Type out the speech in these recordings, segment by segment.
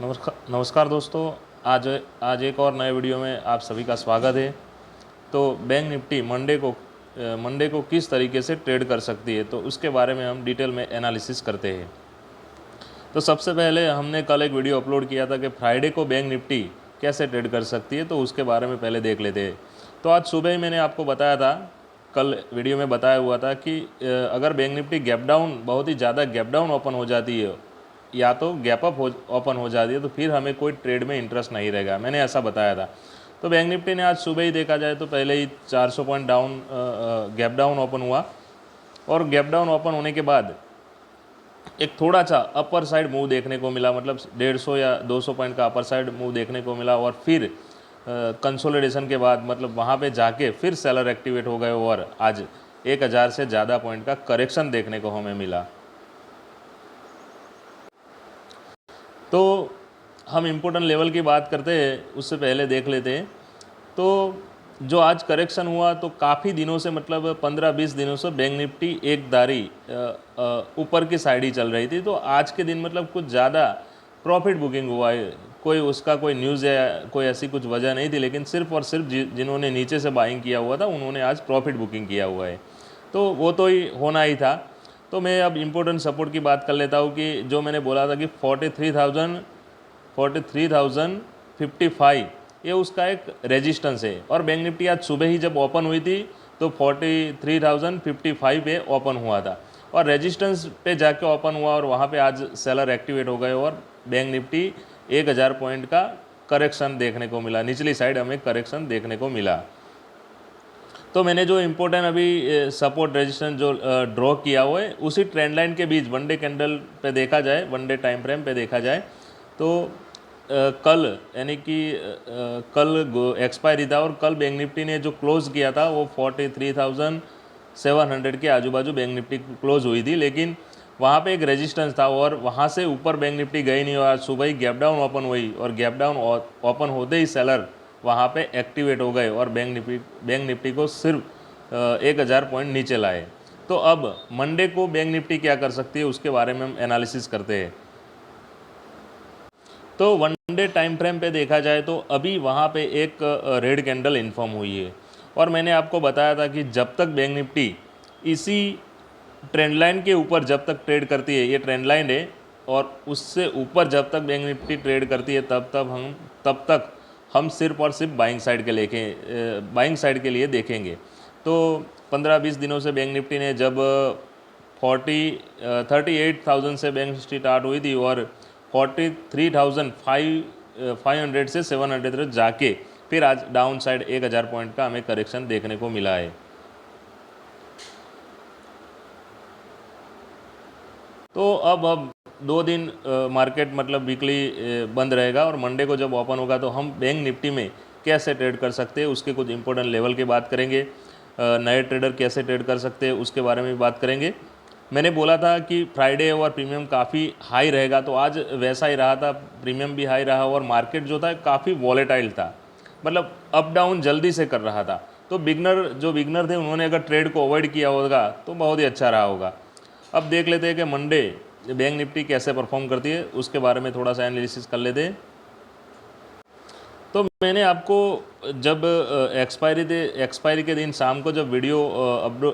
नमस्कार दोस्तों। आज आज एक और नए वीडियो में आप सभी का स्वागत है। तो बैंक निफ्टी मंडे को किस तरीके से ट्रेड कर सकती है, तो उसके बारे में हम डिटेल में एनालिसिस करते हैं। तो सबसे पहले हमने कल एक वीडियो अपलोड किया था कि फ्राइडे को बैंक निफ्टी कैसे ट्रेड कर सकती है, तो उसके बारे में पहले देख लेते हैं। तो आज सुबह ही मैंने आपको बताया था, कल वीडियो में बताया हुआ था कि अगर बैंक निफ्टी गैप डाउन, बहुत ही ज़्यादा गैप डाउन ओपन हो जाती है या तो गैप अप ओपन हो जाती है, तो फिर हमें कोई ट्रेड में इंटरेस्ट नहीं रहेगा। मैंने ऐसा बताया था। तो बैंक निफ्टी ने आज सुबह ही देखा जाए तो पहले ही 400 point down gap down open हुआ, और गैप डाउन ओपन होने के बाद एक थोड़ा सा अपर साइड मूव देखने को मिला, मतलब 150 या 200 पॉइंट का अपर साइड मूव देखने को मिला। और फिर कंसोलिडेशन के बाद मतलब वहाँ पे जाके फिर सेलर एक्टिवेट हो गए और आज 1000 से ज़्यादा पॉइंट का करेक्शन देखने को हमें मिला। तो हम इम्पोर्टेंट लेवल की बात करते हैं, उससे पहले देख लेते हैं। तो जो आज करेक्शन हुआ, तो काफ़ी दिनों से, मतलब 15-20 दिनों से बैंक निफ्टी एक दारी ऊपर की साइड ही चल रही थी। तो आज के दिन मतलब कुछ ज़्यादा प्रॉफिट बुकिंग हुआ है। कोई न्यूज़ या कोई ऐसी कुछ वजह नहीं थी, लेकिन सिर्फ और सिर्फ जिन्होंने नीचे से बाइंग किया हुआ था उन्होंने आज प्रॉफिट बुकिंग किया हुआ है। तो वो तो ही होना ही था। तो मैं अब इम्पोर्टेंट सपोर्ट की बात कर लेता हूँ कि जो मैंने बोला था कि 43,55 ये उसका एक रेजिस्टेंस है। और बैंक निफ्टी आज सुबह ही जब ओपन हुई थी तो 43,055 पे ओपन हुआ था, और रेजिस्टेंस पे जाके ओपन हुआ, और वहाँ पे आज सेलर एक्टिवेट हो गए और बैंक निफ्टी 1000 पॉइंट का करेक्शन देखने को मिला। निचली साइड हमें करेक्शन देखने को मिला। तो मैंने जो इम्पोर्टेंट अभी सपोर्ट रेजिस्टेंस जो ड्रॉ किया हुआ है, उसी ट्रेंड लाइन के बीच वन डे कैंडल पे देखा जाए, वन डे टाइम फ्रेम पे देखा जाए तो कल, यानी कि कल एक्सपायरी था, और कल बैंक निफ्टी ने जो क्लोज़ किया था वो 43,700 के आजू बाजू बैंक निफ्टी क्लोज़ हुई थी। लेकिन वहाँ पे एक रेजिस्टेंस था और वहाँ से ऊपर बैंक निफ्टी गई नहीं, और सुबह ही गैप डाउन ओपन हुई, और गैप डाउन ओपन होते ही सेलर वहाँ पे एक्टिवेट हो गए और बैंक निफ्टी को सिर्फ 1000 पॉइंट नीचे लाए। तो अब मंडे को बैंक निफ्टी क्या कर सकती है, उसके बारे में हम एनालिसिस करते हैं। तो वन डे टाइम फ्रेम पे देखा जाए तो अभी वहाँ पे एक रेड कैंडल इन्फॉर्म हुई है, और मैंने आपको बताया था कि जब तक बैंक निफ्टी इसी ट्रेंड लाइन के ऊपर जब तक ट्रेड करती है, ये ट्रेंड लाइन है, और उससे ऊपर जब तक बैंक निफ्टी ट्रेड करती है तब तक हम सिर्फ और सिर्फ बाइंग साइड के लिए देखेंगे। तो 15-20 दिनों से बैंक निफ्टी ने जब 38,000 से बैंक स्टार्ट हुई थी, और 43,500 से 700 तक जाके फिर आज डाउन साइड 1000 पॉइंट का हमें करेक्शन देखने को मिला है। तो अब 2 दिन मार्केट मतलब वीकली बंद रहेगा, और मंडे को जब ओपन होगा तो हम बैंक निफ्टी में कैसे ट्रेड कर सकते हैं उसके कुछ इंपॉर्टेंट लेवल की बात करेंगे। नए ट्रेडर कैसे ट्रेड कर सकते हैं उसके बारे में भी बात करेंगे। मैंने बोला था कि फ्राइडे और प्रीमियम काफ़ी हाई रहेगा, तो आज वैसा ही रहा था। प्रीमियम भी हाई रहा, और मार्केट जो था काफ़ी वॉलेटाइल था, मतलब अप डाउन जल्दी से कर रहा था। तो बिगनर थे उन्होंने अगर ट्रेड को अवॉइड किया होगा तो बहुत ही अच्छा रहा होगा। अब देख लेते हैं कि मंडे बैंक निफ्टी कैसे परफॉर्म करती है, उसके बारे में थोड़ा सा एनालिसिस कर लेते हैं। तो मैंने आपको जब एक्सपायरी के दिन शाम को जब वीडियो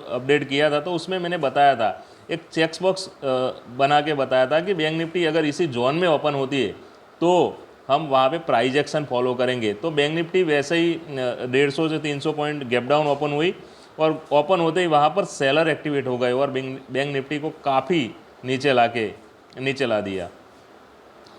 अपडेट किया था, तो उसमें मैंने बताया था, एक चेक्स बॉक्स बना के बताया था कि बैंक निफ्टी अगर इसी जोन में ओपन होती है तो हम वहाँ पे प्राइस एक्शन फॉलो करेंगे। तो बैंक निफ्टी वैसे ही 150 से 300 पॉइंट गैप डाउन ओपन हुई, और ओपन होते ही वहाँ पर सेलर एक्टिवेट हो गए और बैंक निफ्टी को काफ़ी नीचे ला दिया।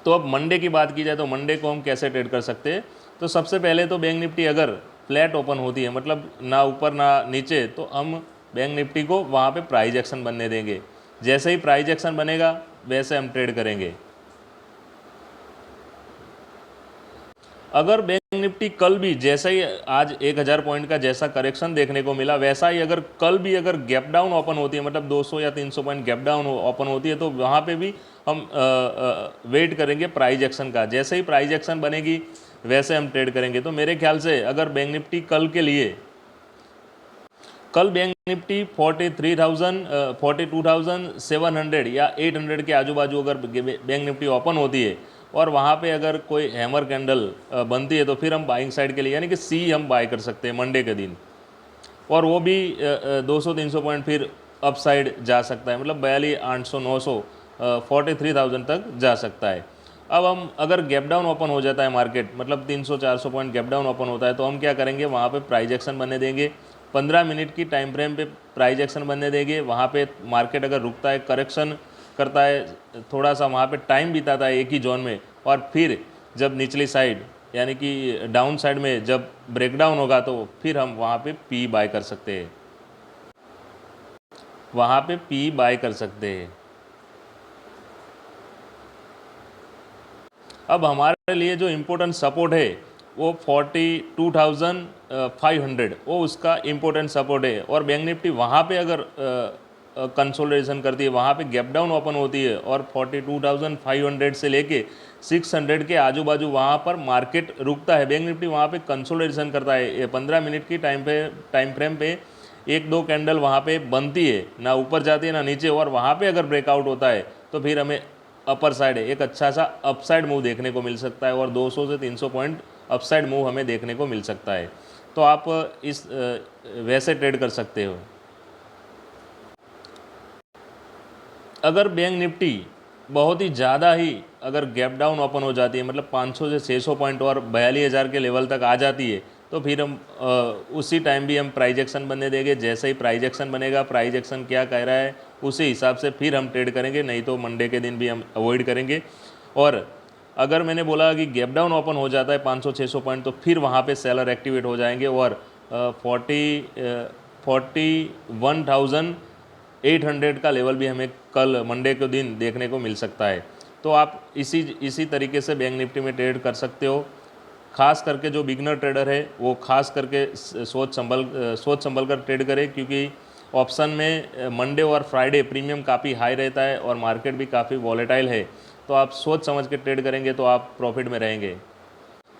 तो अब मंडे की बात की जाए तो मंडे को हम कैसे ट्रेड कर सकते हैं। तो सबसे पहले तो बैंक निफ्टी अगर फ्लैट ओपन होती है, मतलब ना ऊपर ना नीचे, तो हम बैंक निफ्टी को वहाँ पे प्राइस एक्शन बनने देंगे। जैसे ही प्राइस एक्शन बनेगा वैसे हम ट्रेड करेंगे। अगर बैंक निफ्टी कल भी जैसा ही आज 1000 पॉइंट का जैसा करेक्शन देखने को मिला, वैसा ही अगर कल भी अगर गैप डाउन ओपन होती है, मतलब 200 या 300 पॉइंट गैप डाउन ओपन होती है, तो वहाँ पे भी हम वेट करेंगे प्राइस एक्शन का। जैसे ही प्राइस एक्शन बनेगी वैसे हम ट्रेड करेंगे। तो मेरे ख्याल से अगर बैंक निफ्टी कल बैंक निफ्टी 42,700 या 800 के आजू बाजू अगर बैंक निफ्टी ओपन होती है, और वहाँ पे अगर कोई हैमर कैंडल बनती है तो फिर हम बाइंग साइड के लिए यानी कि सी हम बाय कर सकते हैं मंडे के दिन, और वो भी 200-300 पॉइंट फिर अप साइड जा सकता है, मतलब 42,800-900 43,000 तक जा सकता है। अब हम अगर गैप डाउन ओपन हो जाता है मार्केट, मतलब 300-400 पॉइंट गैप डाउन ओपन होता है, तो हम क्या करेंगे, वहाँ पे प्राइस एक्शन बनने देंगे, 15 मिनट की टाइम फ्रेम पे प्राइस एक्शन बनने देंगे। वहाँ पे मार्केट अगर रुकता है, करेक्शन करता है, थोड़ा सा वहाँ पे टाइम बिताता है एक ही जोन में, और फिर जब निचली साइड यानी कि डाउन साइड में जब ब्रेकडाउन होगा तो फिर हम वहाँ पे पी बाय कर सकते हैं, वहाँ पे पी बाय कर सकते हैं। अब हमारे लिए जो इम्पोर्टेंट सपोर्ट है वो 42,500 वो उसका इम्पोर्टेंट सपोर्ट है, और बैंक निफ्टी वहाँ पे अगर कंसोलिडेशन करती है, वहाँ पे गैप डाउन ओपन होती है और 42,500 से लेके 600 के आजू बाजू वहाँ पर मार्केट रुकता है, बैंक निफ्टी वहाँ पे कंसोलिडेशन करता है। ये 15 मिनट की टाइम फ्रेम पे एक दो कैंडल वहाँ पे बनती है, ना ऊपर जाती है ना नीचे, और वहाँ पे अगर ब्रेकआउट होता है तो फिर हमें अपर साइड एक अच्छा सा अपसाइड मूव देखने को मिल सकता है, और 200 से 300 पॉइंट अपसाइड मूव हमें देखने को मिल सकता है। तो आप इस वैसे ट्रेड कर सकते हो। अगर बैंक निफ्टी बहुत ही ज़्यादा ही अगर गैप डाउन ओपन हो जाती है, मतलब 500 से 600 पॉइंट और 42,000 के लेवल तक आ जाती है, तो फिर हम उसी टाइम भी हम प्राइस एक्शन बनने देंगे। जैसे ही प्राइस एक्शन बनेगा, प्राइस एक्शन क्या कह रहा है उसी हिसाब से फिर हम ट्रेड करेंगे, नहीं तो मंडे के दिन भी हम अवॉइड करेंगे। और अगर मैंने बोला कि गैप डाउन ओपन हो जाता है 500-600 पॉइंट, तो फिर वहाँ पे सेलर एक्टिवेट हो जाएंगे, और 41,800 का लेवल भी हमें कल मंडे के दिन देखने को मिल सकता है। तो आप इसी तरीके से बैंक निफ्टी में ट्रेड कर सकते हो। खास करके जो बिगनर ट्रेडर है वो खास करके सोच संभल कर ट्रेड करें, क्योंकि ऑप्शन में मंडे और फ्राइडे प्रीमियम काफ़ी हाई रहता है और मार्केट भी काफ़ी वॉलेटाइल है। तो आप सोच समझ के ट्रेड करेंगे तो आप प्रॉफिट में रहेंगे।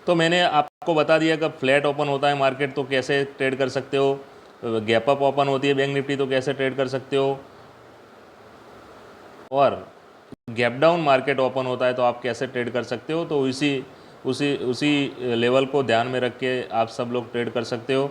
तो मैंने आपको बता दिया कि फ्लैट ओपन होता है मार्केट तो कैसे ट्रेड कर सकते हो, गैप अप ओपन होती है बैंक निफ्टी तो कैसे ट्रेड कर सकते हो, और गैप डाउन मार्केट ओपन होता है तो आप कैसे ट्रेड कर सकते हो। तो इसी उसी उसी लेवल को ध्यान में रख के आप सब लोग ट्रेड कर सकते हो।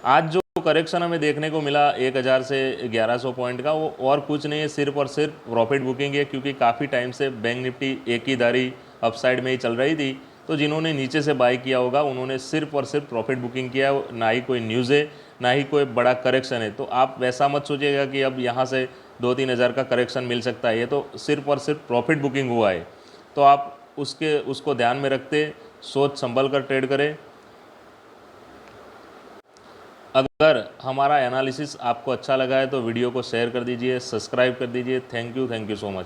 आज जो करेक्शन हमें देखने को मिला 1,000 से 1,100 पॉइंट का, वो और कुछ नहीं है, सिर्फ और सिर्फ प्रॉफिट बुकिंग है, क्योंकि काफ़ी टाइम से बैंक निफ्टी एक ही धारी अपसाइड में ही चल रही थी। तो जिन्होंने नीचे से बाय किया होगा उन्होंने सिर्फ और सिर्फ प्रॉफिट बुकिंग किया, ना ही कोई न्यूज़ है ना ही कोई बड़ा करेक्शन है। तो आप वैसा मत सोचिएगा कि अब यहाँ से 2-3 हज़ार का करेक्शन मिल सकता है, ये तो सिर्फ और सिर्फ प्रॉफिट बुकिंग हुआ है। तो आप उसको ध्यान में रखते सोच संभल कर ट्रेड करें। अगर हमारा एनालिसिस आपको अच्छा लगा है तो वीडियो को शेयर कर दीजिए, सब्सक्राइब कर दीजिए। Thank you so much.